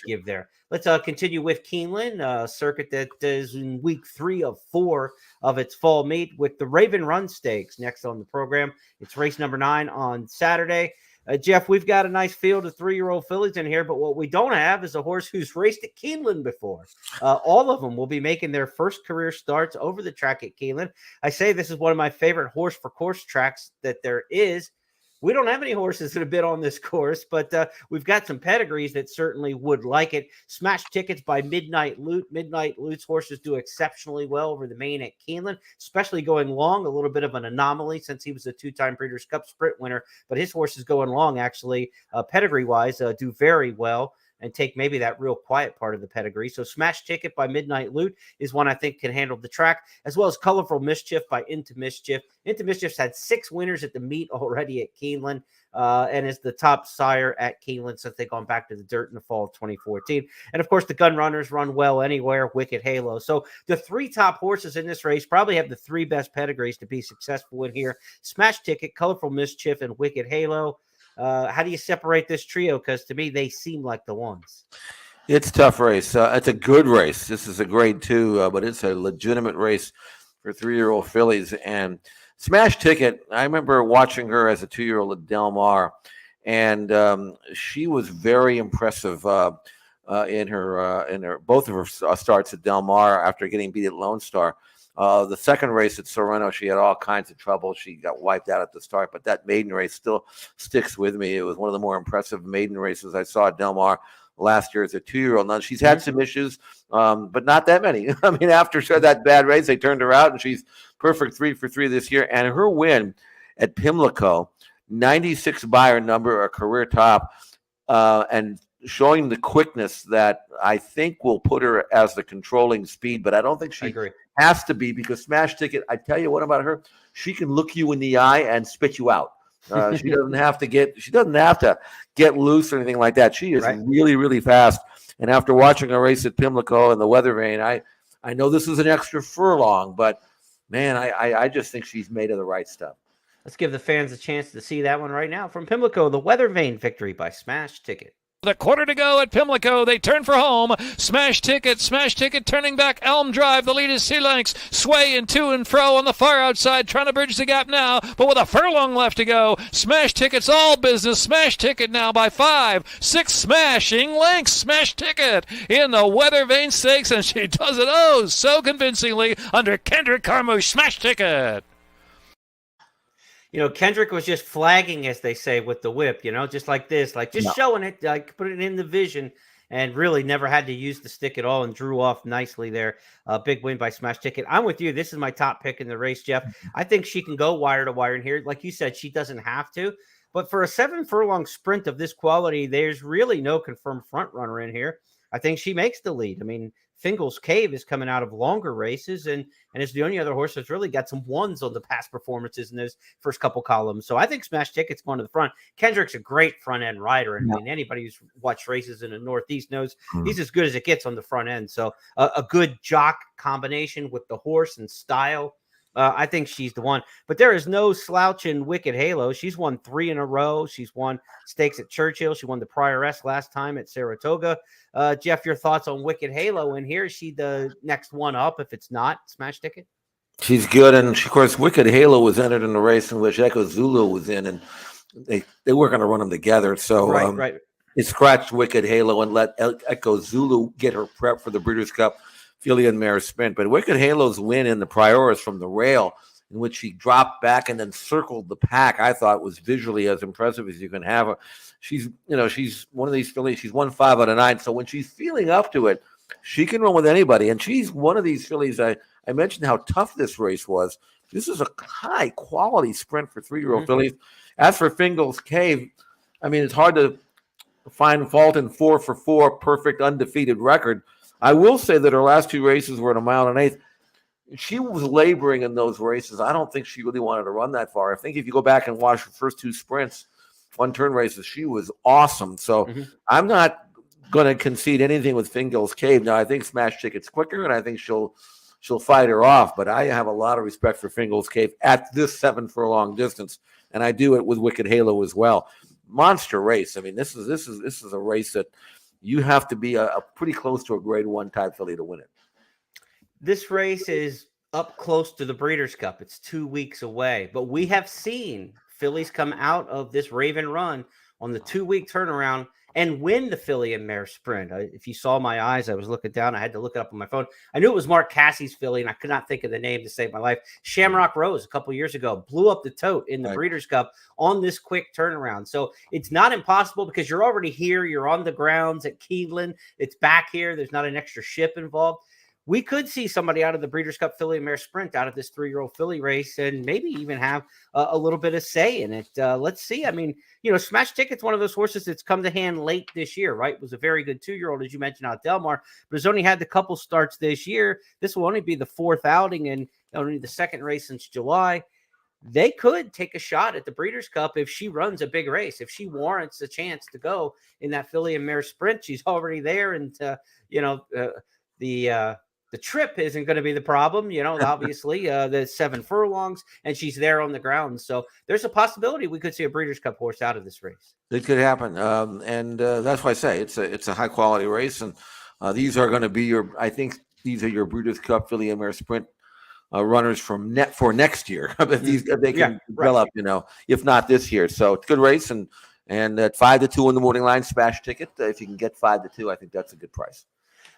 give there. Let's continue with Keeneland, a circuit that is in week 3 of 4 of its fall meet with the Raven Run Stakes next on the program. It's race number 9 on Saturday. Jeff, we've got a nice field of 3-year-old fillies in here, but what we don't have is a horse who's raced at Keeneland before. All of them will be making their first career starts over the track at Keeneland. I say this is one of my favorite horse for course tracks that there is. We don't have any horses that have been on this course, but we've got some pedigrees that certainly would like it. Smash Tickets by Midnight Loot. Midnight Loot's horses do exceptionally well over the main at Keeneland, especially going long, a little bit of an anomaly since he was a 2-time Breeders' Cup Sprint winner. But his horses going long, actually, pedigree-wise, do very well and take maybe that real quiet part of the pedigree. So Smash Ticket by Midnight Loot is one I think can handle the track, as well as Colorful Mischief by Into Mischief. Into Mischief's had 6 winners at the meet already at Keeneland, and is the top sire at Keeneland since they've gone back to the dirt in the fall of 2014. And of course, the Gun Runners run well anywhere, Wicked Halo. So the 3 top horses in this race probably have the 3 best pedigrees to be successful in here: Smash Ticket, Colorful Mischief, and Wicked Halo. How do you separate this trio? Because to me, they seem like the ones. It's a tough race. It's a good race. This is a grade 2, but it's a legitimate race for 3-year-old fillies. And Smash Ticket, I remember watching her as a 2-year-old at Del Mar, and she was very impressive in her both of her starts at Del Mar after getting beat at Lone Star. The second race at Sorrento, she had all kinds of trouble. She got wiped out at the start, but that maiden race still sticks with me. It was one of the more impressive maiden races I saw at Del Mar last year as a 2-year-old. Now, she's had some issues, but not that many. I mean, after that bad race, they turned her out, and she's perfect 3 for 3 this year. And her win at Pimlico, 96 Beyer number, a career top, and showing the quickness that I think will put her as the controlling speed, but I don't think she has to be, because Smash Ticket, I tell you what about her, she can look you in the eye and spit you out. She doesn't have to get loose or anything like that. She is really, really fast. And after watching a race at Pimlico in the weather vane, I I know this is an extra furlong, but man, I just think she's made of the right stuff. Let's give the fans a chance to see that one right now. From Pimlico, the Weather Vane victory by Smash Ticket. The quarter to go at Pimlico. They turn for home. Smash Ticket turning back Elm Drive. The lead is Sea Lynx, swaying to and fro on the far outside, trying to bridge the gap now, but with a furlong left to go. Smash Ticket's all business. Smash Ticket now by 5, 6 smashing lengths. Smash Ticket in the Weather Vane Stakes, and she does it so convincingly under Kendrick Carmouche. Smash Ticket. Kendrick was just flagging, as they say, with the whip, just like this, like just showing it, like put it in the vision, and really never had to use the stick at all and drew off nicely there. Big win by Smash Ticket. I'm with you. This is my top pick in the race, Jeff. I think she can go wire to wire in here. Like you said, she doesn't have to. But for a 7 furlong sprint of this quality, there's really no confirmed front runner in here. I think she makes the lead. I mean, Fingal's Cave is coming out of longer races, and it's the only other horse that's really got some ones on the past performances in those first couple columns. So I think Smash Ticket's going to the front. Kendrick's a great front end rider, and I mean, anybody who's watched races in the Northeast knows he's as good as it gets on the front end. So a good jock combination with the horse and style. I think she's the one, but there is no slouch in Wicked Halo. She's won 3 in a row. She's won stakes at Churchill. She won the Prioress last time at Saratoga. Jeff, your thoughts on Wicked Halo in here? Is she the next one up if it's not Smash Ticket? She's good, and of course, Wicked Halo was entered in a race in which Echo Zulu was in, and they were going to run them together. So right. It scratched Wicked Halo and let Echo Zulu get her prep for the Breeders' Cup Filly and Mare Sprint. But Wicked Halo's win in the Prioress from the rail, in which she dropped back and then circled the pack, I thought was visually as impressive as you can have her. She's one of these fillies. She's won 5 out of 9. So when she's feeling up to it, she can run with anybody. And she's one of these fillies. I mentioned how tough this race was. This is a high quality sprint for 3-year-old fillies. As for Fingal's Cave, I mean, it's hard to find fault in 4 for 4 perfect undefeated record. I will say that her last 2 races were at 1 1/8 miles. She was laboring in those races. I don't think she really wanted to run that far. I think if you go back and watch her first 2 sprints, 1-turn races, she was awesome. So I'm not going to concede anything with Fingal's Cave. Now, I think Smash Ticket's quicker, and I think she'll fight her off. But I have a lot of respect for Fingal's Cave at this 7 furlong distance, and I do it with Wicked Halo as well. Monster race. I mean, this is a race that you have to be a pretty close to a grade 1 type filly to win it. This race is up close to the Breeders' Cup. It's 2 weeks away, but we have seen fillies come out of this Raven run on the 2-week turnaround and win the Filly and Mare Sprint. If you saw my eyes, I was looking down. I had to look it up on my phone. I knew it was Mark Cassie's filly, and I could not think of the name to save my life. Shamrock Rose, a couple years ago, blew up the tote in the Breeders' Cup on this quick turnaround. So it's not impossible because you're already here. You're on the grounds at Keeneland. It's back here. There's not an extra ship involved. We could see somebody out of the Breeders' Cup Filly and Mare Sprint out of this 3-year-old filly race and maybe even have a little bit of say in it. Let's see. I mean, Smash Ticket's one of those horses that's come to hand late this year, right? Was a very good 2-year-old, as you mentioned, out Delmar, but has only had the couple starts this year. This will only be the 4th outing and only the 2nd race since July. They could take a shot at the Breeders' Cup if she runs a big race. If she warrants a chance to go in that Filly and Mare Sprint, she's already there. And, the trip isn't going to be the problem, obviously, the 7 furlongs, and she's there on the ground. So there's a possibility we could see a Breeders' Cup horse out of this race. It could happen. And that's why I say it's a high quality race. And these are going to be these are your Breeders' Cup Filly and Mare Sprint runners for next year. if they can develop, if not this year. So it's a good race. And at 5-2 in the morning line, Smash Ticket. If you can get 5-2, I think that's a good price.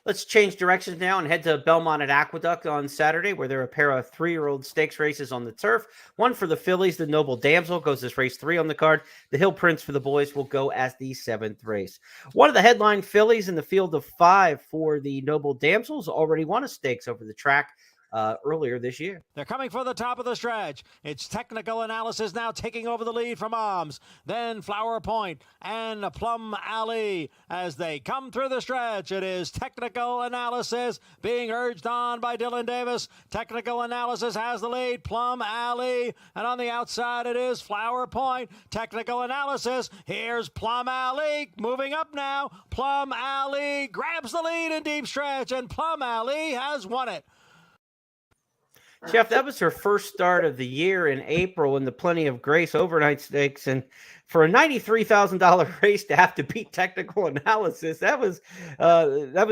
Let's change directions now and head to Belmont-at-Aqueduct on Saturday, where there are a pair of 3-year-old stakes races on the turf. One for the fillies, the Noble Damsel goes as race 3 on the card. The Hill Prince for the boys will go as the 7th race. One of the headline fillies in the field of 5 for the Noble Damsels already won a stakes over the track earlier this year. They're coming for the top of the stretch. It's Technical Analysis now taking over the lead from Arms, then Flower Point and Plum Alley as they come through the stretch. It is Technical Analysis being urged on by Dylan Davis. Technical Analysis has the lead. Plum Alley, and on the outside it is Flower Point. Technical Analysis. Here's Plum Alley moving up now. Plum Alley grabs the lead in deep stretch, and Plum Alley has won it. Jeff, that was her first start of the year in April in the Plenty of Grace overnight stakes. And for a $93,000 race to have to beat Technical Analysis, that was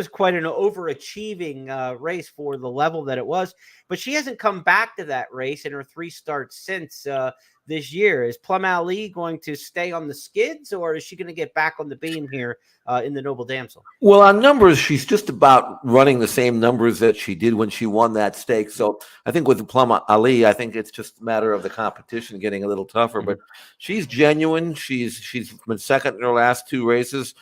quite an overachieving race for the level that it was. But she hasn't come back to that race in her 3 starts since this year. Is Plum Alley going to stay on the skids, or is she going to get back on the beam here in the Noble Damsel? Well, on numbers, she's just about running the same numbers that she did when she won that stake. So I think with Plum Alley, I think it's just a matter of the competition getting a little tougher. But she's genuine. She's been second in her last 2 races.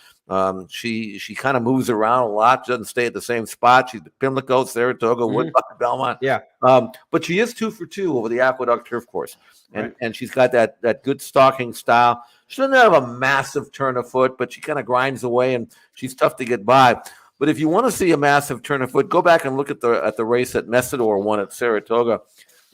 She kind of moves around a lot, doesn't stay at the same spot. She's Pimlico, Saratoga, Woodbine, Belmont. Yeah. But she is 2 for 2 over the Aqueduct turf course. And she's got that good stalking style. She doesn't have a massive turn of foot, but she kind of grinds away, and she's tough to get by. But if you want to see a massive turn of foot, go back and look at the race that Messidor won at Saratoga.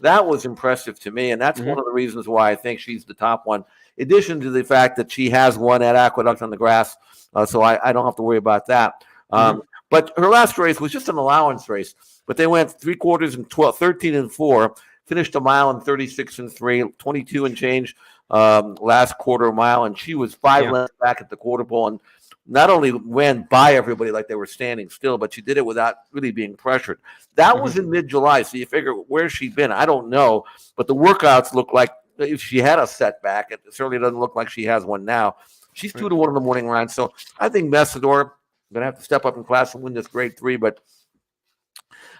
That was impressive to me, and that's one of the reasons why I think she's the top one. In addition to the fact that she has won at Aqueduct on the grass, so I don't have to worry about that. But her last race was just an allowance race. But they went 3 quarters and 13 and 4. Finished a mile in 36 and 3, 22 and change last quarter mile, and she was 5 lengths back at the quarter pole, and not only went by everybody like they were standing still, but she did it without really being pressured. That was in mid-July, so you figure where's she been? I don't know, but the workouts look like if she had a setback, it certainly doesn't look like she has one now. She's 2 to 1 in the morning line, so I think Messidor going to have to step up in class and win this grade 3, but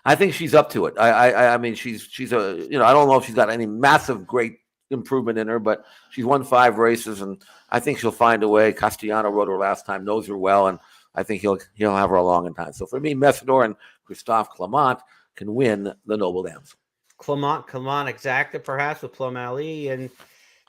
I think she's up to it. I mean, she's a, I don't know if she's got any massive great improvement in her, but she's won 5 races, and I think she'll find a way. Castellano rode her last time, knows her well, and I think he'll have her along in time. So for me, Messidor and Christophe Clement can win the Noble Damsel. Clement exacta perhaps with Plum Alley. And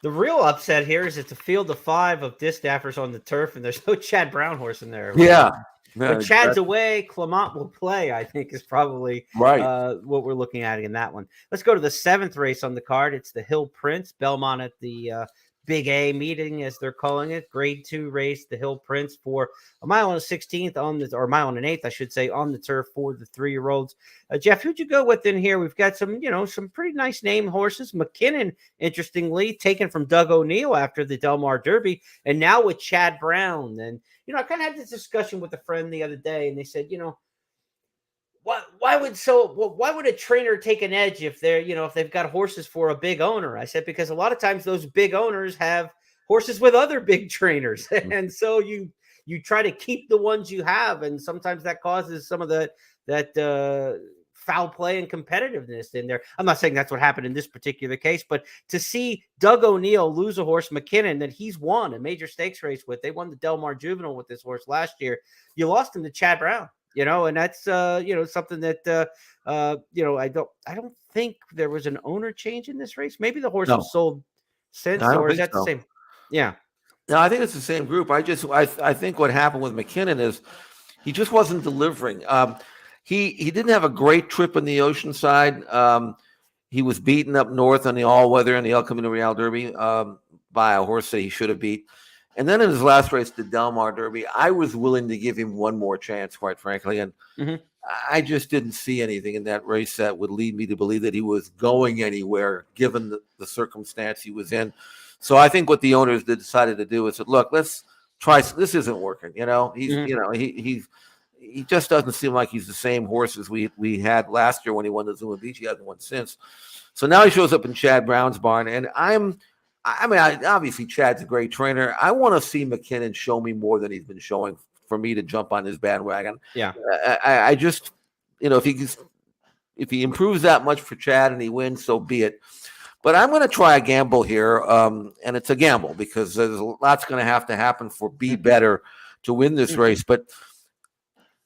the real upset here is it's a field of 5 of distaffers on the turf, and there's no Chad Brown horse in there. Yeah. When Chad's away, Clement will play, I think, is probably what we're looking at in that one. Let's go to the 7th race on the card. It's the Hill Prince, Belmont at the Big A meeting, as they're calling it. Grade 2 race, the Hill Prince, for a mile and a 16th or mile and an 8th, I should say, on the turf for the 3-year-olds. Jeff, who'd you go with in here? We've got some pretty nice name horses. McKinnon, interestingly, taken from Doug O'Neill after the Del Mar Derby, and now with Chad Brown. And I kind of had this discussion with a friend the other day, and they said, why would a trainer take an edge if they've got horses for a big owner? I said, because a lot of times those big owners have horses with other big trainers. And so you try to keep the ones you have. And sometimes that causes some of that foul play and competitiveness in there. I'm not saying that's what happened in this particular case, but to see Doug O'Neill lose a horse, McKinnon, that he's won a major stakes race with, they won the Del Mar Juvenile with this horse last year. You lost him to Chad Brown, and that's, something that, I don't think there was an owner change in this race. Maybe the horse was sold since, or is that the same? Yeah. No, I think it's the same group. I think what happened with McKinnon is he just wasn't delivering. He didn't have a great trip in the Oceanside. He was beaten up north on the all-weather in the El Camino Real Derby by a horse that he should have beat. And then in his last race, the Del Mar Derby, I was willing to give him one more chance, quite frankly. And I just didn't see anything in that race that would lead me to believe that he was going anywhere, given the circumstance he was in. So I think what the owners decided to do is said, look, let's try. This isn't working. He just doesn't seem like he's the same horse as we had last year when he won the Zuma Beach. He hasn't won since. So now he shows up in Chad Brown's barn, and obviously Chad's a great trainer. I want to see McKinnon show me more than he's been showing for me to jump on his bandwagon. Yeah, I just, if he improves that much for Chad and he wins, so be it. But I'm going to try a gamble here, and it's a gamble because there's lots going to have to happen for Be Better to win this race. But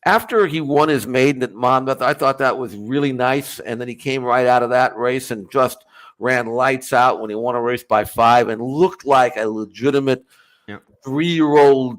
after he won his maiden at Monmouth, I thought that was really nice. And then he came right out of that race and just ran lights out when he won a race by 5 and looked like a legitimate 3-year-old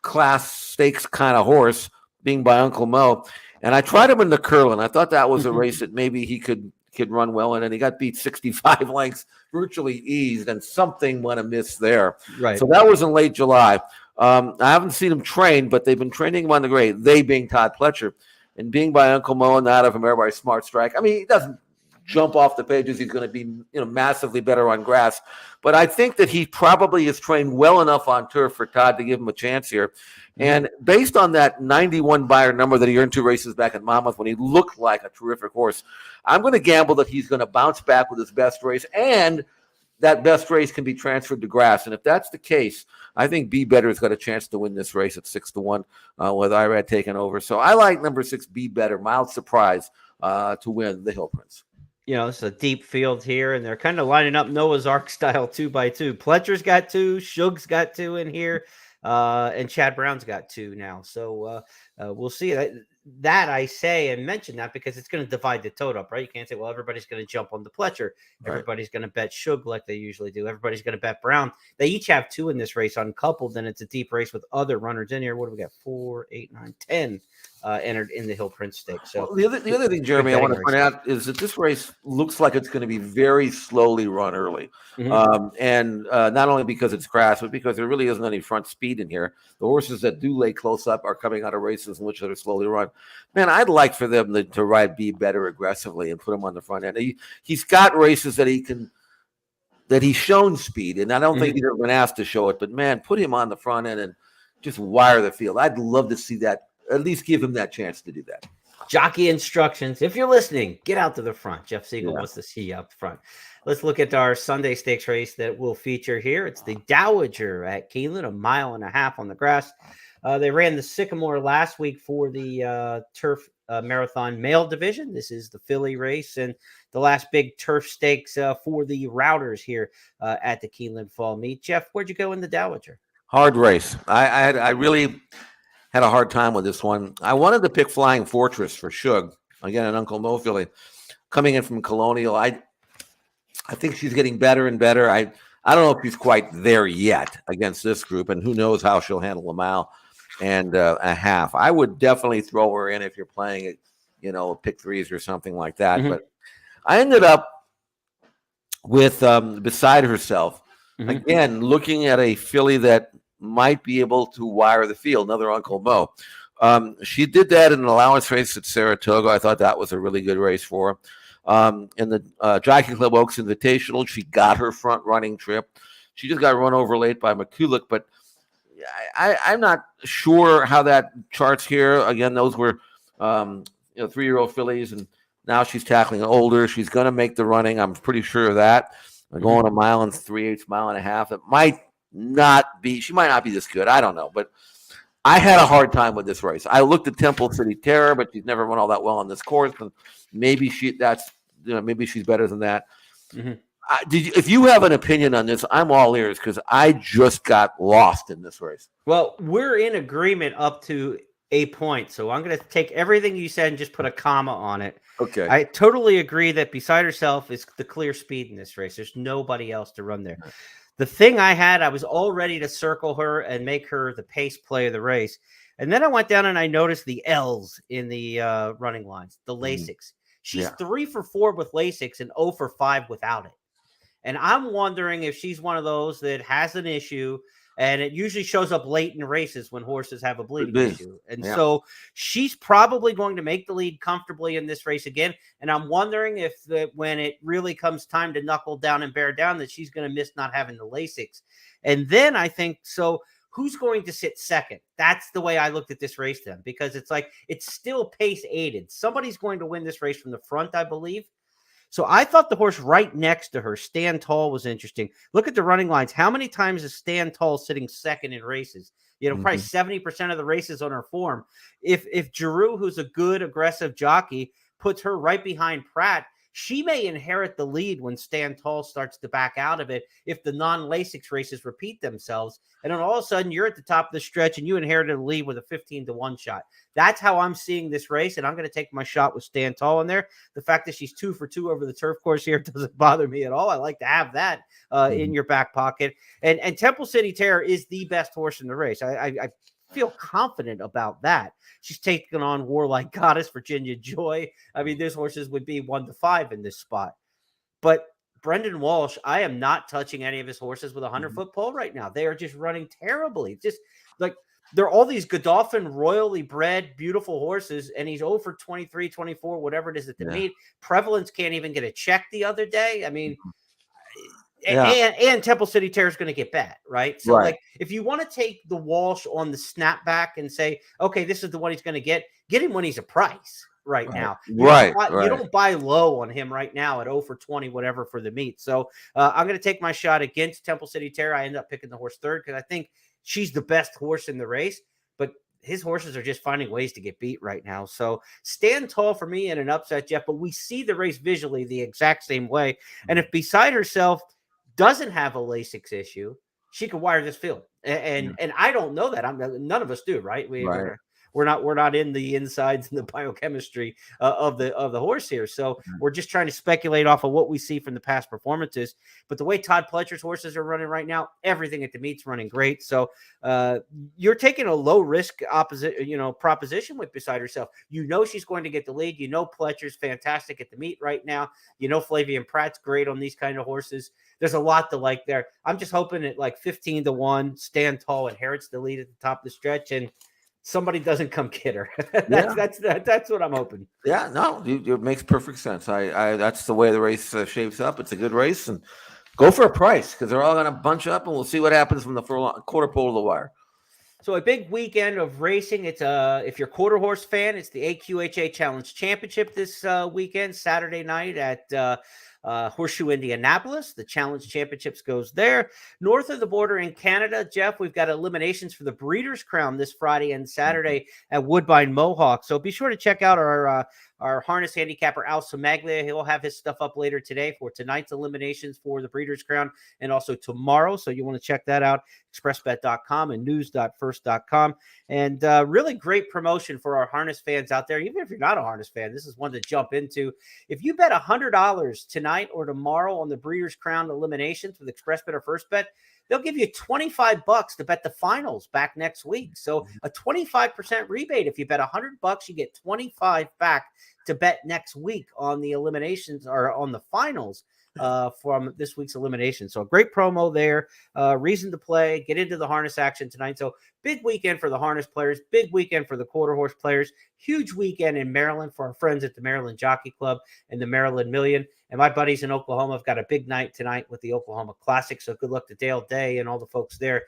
class stakes kind of horse, being by Uncle Mo. And I tried him in the Curlin. I thought that was a race that maybe he could run well in, and he got beat 65 lengths, virtually eased, and something went amiss there. Right. So that was in late July. I haven't seen him train, but they've been training him on the grade, they being Todd Pletcher. And being by Uncle Mo and not of him, everybody's smart strike. I mean, he doesn't jump off the pages. He's going to be massively better on grass. But I think that he probably is trained well enough on turf for Todd to give him a chance here. And based on that 91 buyer number that he earned 2 races back at Monmouth when he looked like a terrific horse, I'm going to gamble that he's going to bounce back with his best race, and that best race can be transferred to grass. And if that's the case, I think Be Better's got a chance to win this race at 6-1 with Irad taking over. So I like number 6, Be Better, mild surprise to win the Hill Prince. It's a deep field here, and they're kind of lining up Noah's Ark style 2x2. Pletcher's got 2, Shug's got 2 in here, and Chad Brown's got 2 now. So we'll see. That I say and mention that because it's going to divide the total up, right? You can't say, well, everybody's going to jump on the Pletcher. Everybody's going to bet Shug like they usually do. Everybody's going to bet Brown. They each have 2 in this race uncoupled, and it's a deep race with other runners in here. What do we got? 4, 8, 9, 10 entered in the Hill Prince Stakes. So the other thing, Jeremy, I want to point out is that this race looks like it's going to be very slowly run early. And not only because it's grass, but because there really isn't any front speed in here. The horses that do lay close up are coming out of races in which they're slowly run. Man, I'd like for them to ride Be Better aggressively and put him on the front end. He's got races that he's shown speed, and I don't think he's ever been asked to show it. But man, put him on the front end and just wire the field. I'd love to see that. At least give him that chance to do that. Jockey instructions. If you're listening, get out to the front. Jeff Siegel wants to see you up front. Let's look at our Sunday Stakes race that we'll feature here. It's the Dowager at Keeneland, 1.5 miles on the grass. They ran the Sycamore last week for the turf marathon male division. This is the filly race and the last big turf stakes for the routers here at the Keeneland Fall Meet. Jeff, where'd you go in the Dowager? Hard race. I really had a hard time with this one. I wanted to pick Flying Fortress for Shug. Again, an Uncle Mo filly coming in from Colonial. I think she's getting better and better. I don't know if she's quite there yet against this group, and who knows how she'll handle a mile and a half. I would definitely throw her in if you're playing it, pick 3s or something like that. But I ended up with Beside Herself. Again, looking at a filly that might be able to wire the field, another Uncle Mo. She did that in an allowance race at Saratoga. I thought that was a really good race for her. In the Jockey Club Oaks Invitational, she got her front running trip. She just got run over late by McCulloch, but I'm not sure how that charts here. Again, those were 3-year-old fillies, and now she's tackling older. She's going to make the running. I'm pretty sure of that. Going 1 mile and 3/8 mile and a half. It might not be. She might not be this good. I don't know, but I had a hard time with this race. I looked at Temple City Terror, but she's never run all that well on this course. And maybe maybe she's better than that. If you have an opinion on this, I'm all ears because I just got lost in this race. Well, we're in agreement up to a point, so I'm going to take everything you said and just put a comma on it. Okay. I totally agree that Beside Herself is the clear speed in this race. There's nobody else to run there. The thing I was all ready to circle her and make her the pace play of the race. And then I went down and I noticed the L's in the running lines, the Lasix. She's 3 for 4 with Lasix and 0 for 5 without it. And I'm wondering if she's one of those that has an issue, and it usually shows up late in races when horses have a bleeding issue. And so she's probably going to make the lead comfortably in this race again. And I'm wondering if when it really comes time to knuckle down and bear down, that she's going to miss not having the Lasix. And then I think, so who's going to sit second? That's the way I looked at this race then, because it's like, it's still pace aided. Somebody's going to win this race from the front, I believe. So I thought the horse right next to her, Stand Tall, was interesting. Look at the running lines. How many times is Stand Tall sitting second in races? Probably 70% of the races on her form. If Giroux, who's a good aggressive jockey, puts her right behind Pratt, she may inherit the lead when Stan Tall starts to back out of it if the non-Lasix races repeat themselves. And then all of a sudden you're at the top of the stretch and you inherited the lead with a 15-1 shot. That's how I'm seeing this race, and I'm going to take my shot with Stan Tall in there. The fact that she's 2 for 2 over the turf course here doesn't bother me at all. I like to have that in your back pocket. And Temple City Terror is the best horse in the race. I feel confident about that. She's taking on Warlike Goddess, Virginia Joy. I mean, those horses would be 1-5 in this spot. But Brendan Walsh, I am not touching any of his horses with a 100-foot pole right now. They are just running terribly. Just like they're all these Godolphin, royally bred, beautiful horses, and he's over 23, 24, whatever it is at the meet. Prevalence can't even get a check the other day. I mean, and Temple City Terror is going to get bad, right? So, like, if you want to take the Walsh on the snapback and say, okay, this is the one he's going to get him when he's a price now. You don't buy low on him right now at 0 for 20, whatever, for the meet. So, I'm going to take my shot against Temple City Terror. I end up picking the horse third because I think she's the best horse in the race, but his horses are just finding ways to get beat right now. So Stand Tall for me in an upset, Jeff, but we see the race visually the exact same way. And if Beside Herself doesn't have a Lasix issue, she could wire this field. And I don't know that. None of us do, right? We're not in the insides and the biochemistry of the horse here. So we're just trying to speculate off of what we see from the past performances. But the way Todd Pletcher's horses are running right now, everything at the meet's running great. So you're taking a low risk proposition with Beside Herself. You know she's going to get the lead. You know Pletcher's fantastic at the meet right now. You know Flavian Pratt's great on these kind of horses. There's a lot to like there. I'm just hoping at like 15-1, Stand Tall inherits the lead at the top of the stretch and somebody doesn't come get her. That's what I'm hoping. Yeah, no, it makes perfect sense. I that's the way the race shapes up. It's a good race, and go for a price because they're all going to bunch up, and we'll see what happens from the quarter pole to the wire. So a big weekend of racing. It's if you're a quarter horse fan, it's the AQHA Challenge Championship this weekend, Saturday night at Horseshoe, Indianapolis. The Challenge Championships goes there. North of the border in Canada, Jeff, we've got eliminations for the Breeders' Crown this Friday and Saturday at Woodbine Mohawk. So be sure to check out our harness handicapper, Al Samaglia. He'll have his stuff up later today for tonight's eliminations for the Breeders' Crown and also tomorrow. So you want to check that out, expressbet.com and news.first.com. And really great promotion for our harness fans out there. Even if you're not a harness fan, this is one to jump into. If you bet $100 tonight or tomorrow on the Breeders' Crown eliminations with ExpressBet or FirstBet, they'll give you $25 to bet the finals back next week. So a 25% rebate. If you bet $100, you get 25 back to bet next week on the eliminations or on the finals from this week's elimination. So a great promo there. Reason to play. Get into the harness action tonight. So big weekend for the harness players. Big weekend for the quarter horse players. Huge weekend in Maryland for our friends at the Maryland Jockey Club and the Maryland Million. And my buddies in Oklahoma have got a big night tonight with the Oklahoma Classic. So good luck to Dale Day and all the folks there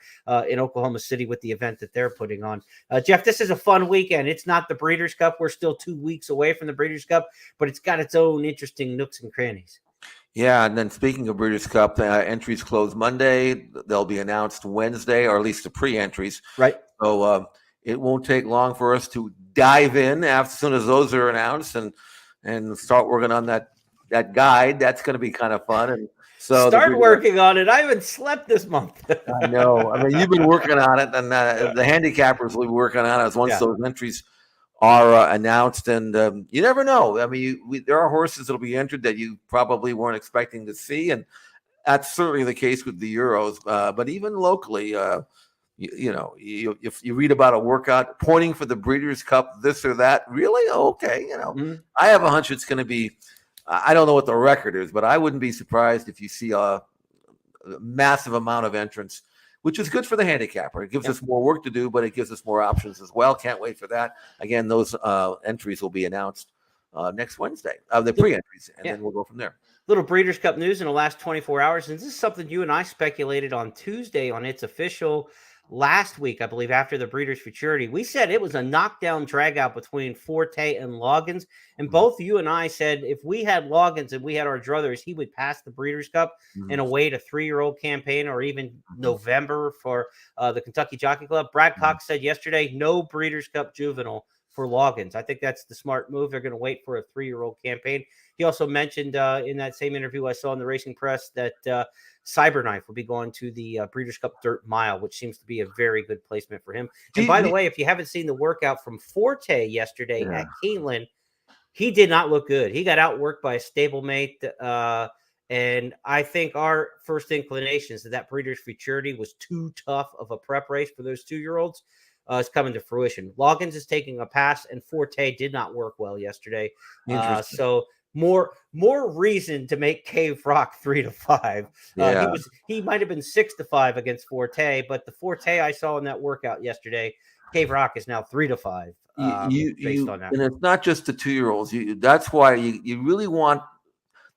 in Oklahoma City with the event that they're putting on. Jeff, this is a fun weekend. It's not the Breeders' Cup. We're still 2 weeks away from the Breeders' Cup, but it's got its own interesting nooks and crannies. Yeah, and then speaking of Breeders' Cup, entries close Monday. They'll be announced Wednesday, or at least the pre-entries. Right. So it won't take long for us to dive in as soon as those are announced and start working on that guide. That's going to be kind of fun. And so start working on it. I haven't slept this month. I know. I mean, you've been working on it, and the handicappers will be working on it once those entries are announced. And you never know. I mean, there are horses that'll be entered that you probably weren't expecting to see, and that's certainly the case with the Euros. But even locally, if you read about a workout pointing for the Breeders' Cup, this or that, really? Okay. I have a hunch it's going to be, I don't know what the record is, but I wouldn't be surprised if you see a massive amount of entrants, which is good for the handicapper. It gives us more work to do, but it gives us more options as well. Can't wait for that. Again, those entries will be announced next Wednesday, the pre-entries, and then we'll go from there. Little Breeders' Cup news in the last 24 hours, and this is something you and I speculated on Tuesday on It's Official last week, I believe, after the Breeders' Futurity. We said it was a knockdown drag-out between Forte and Loggins, and both you and I said if we had Loggins and we had our druthers, he would pass the Breeders' Cup and await a 3-year-old campaign or even November for the Kentucky Jockey Club. Brad Cox said yesterday, no Breeders' Cup juvenile for Loggins. I think that's the smart move. They're going to wait for a 3-year-old campaign. He also mentioned in that same interview I saw in the Racing Press that Cyberknife will be going to the Breeders' Cup Dirt Mile, which seems to be a very good placement for him. And by the way, if you haven't seen the workout from Forte yesterday at Keeneland, he did not look good. He got outworked by a stablemate. And I think our first inclinations that Breeders' Futurity was too tough of a prep race for those 2-year-olds is coming to fruition. Loggins is taking a pass, and Forte did not work well yesterday. So more reason to make Cave Rock 3-5. He might have been 6-5 against Forte, but the Forte I saw in that workout yesterday, Cave Rock is now 3-5. Based on that, and it's not just the 2-year-olds. That's why you really want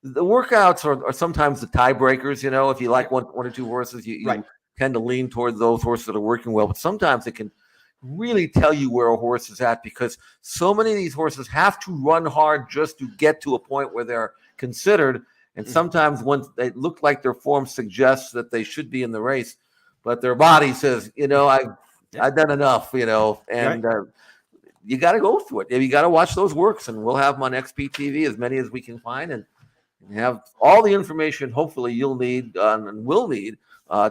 the workouts are sometimes the tiebreakers. You know, if you like one or two horses, you tend to lean toward those horses that are working well. But sometimes it can really tell you where a horse is at, because so many of these horses have to run hard just to get to a point where they're considered. And sometimes when they look like their form suggests that they should be in the race, but their body says, you know, I've done enough, you know, and you got to go through it. You got to watch those works, and we'll have them on XPTV, as many as we can find, and have all the information hopefully you'll need and will need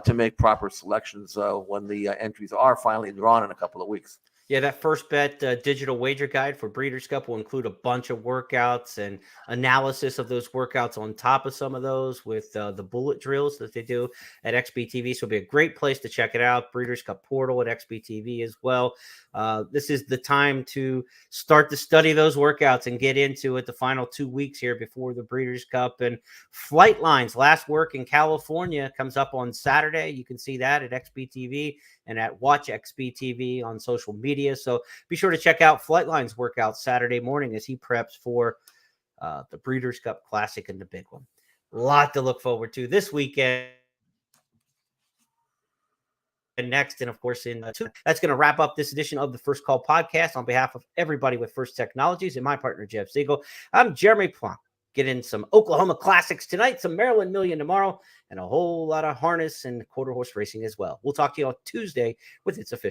to make proper selections when the entries are finally drawn in a couple of weeks. Yeah, that First Bet digital wager guide for Breeders' Cup will include a bunch of workouts and analysis of those workouts on top of some of those with the bullet drills that they do at XBTV. So it'll be a great place to check it out. Breeders' Cup portal at XBTV as well. This is the time to start to study those workouts and get into it the final 2 weeks here before the Breeders' Cup. And Flightline's last work in California comes up on Saturday. You can see that at XBTV and at Watch XBTV on social media. So be sure to check out Flightline's workout Saturday morning as he preps for the Breeders' Cup Classic and the big one. A lot to look forward to this weekend. And next, and of course, that's going to wrap up this edition of the First Call podcast. On behalf of everybody with First Technologies and my partner, Jeff Siegel, I'm Jeremy Plonk. Get in some Oklahoma Classics tonight, some Maryland Million tomorrow, and a whole lot of harness and quarter horse racing as well. We'll talk to you on Tuesday with It's Official.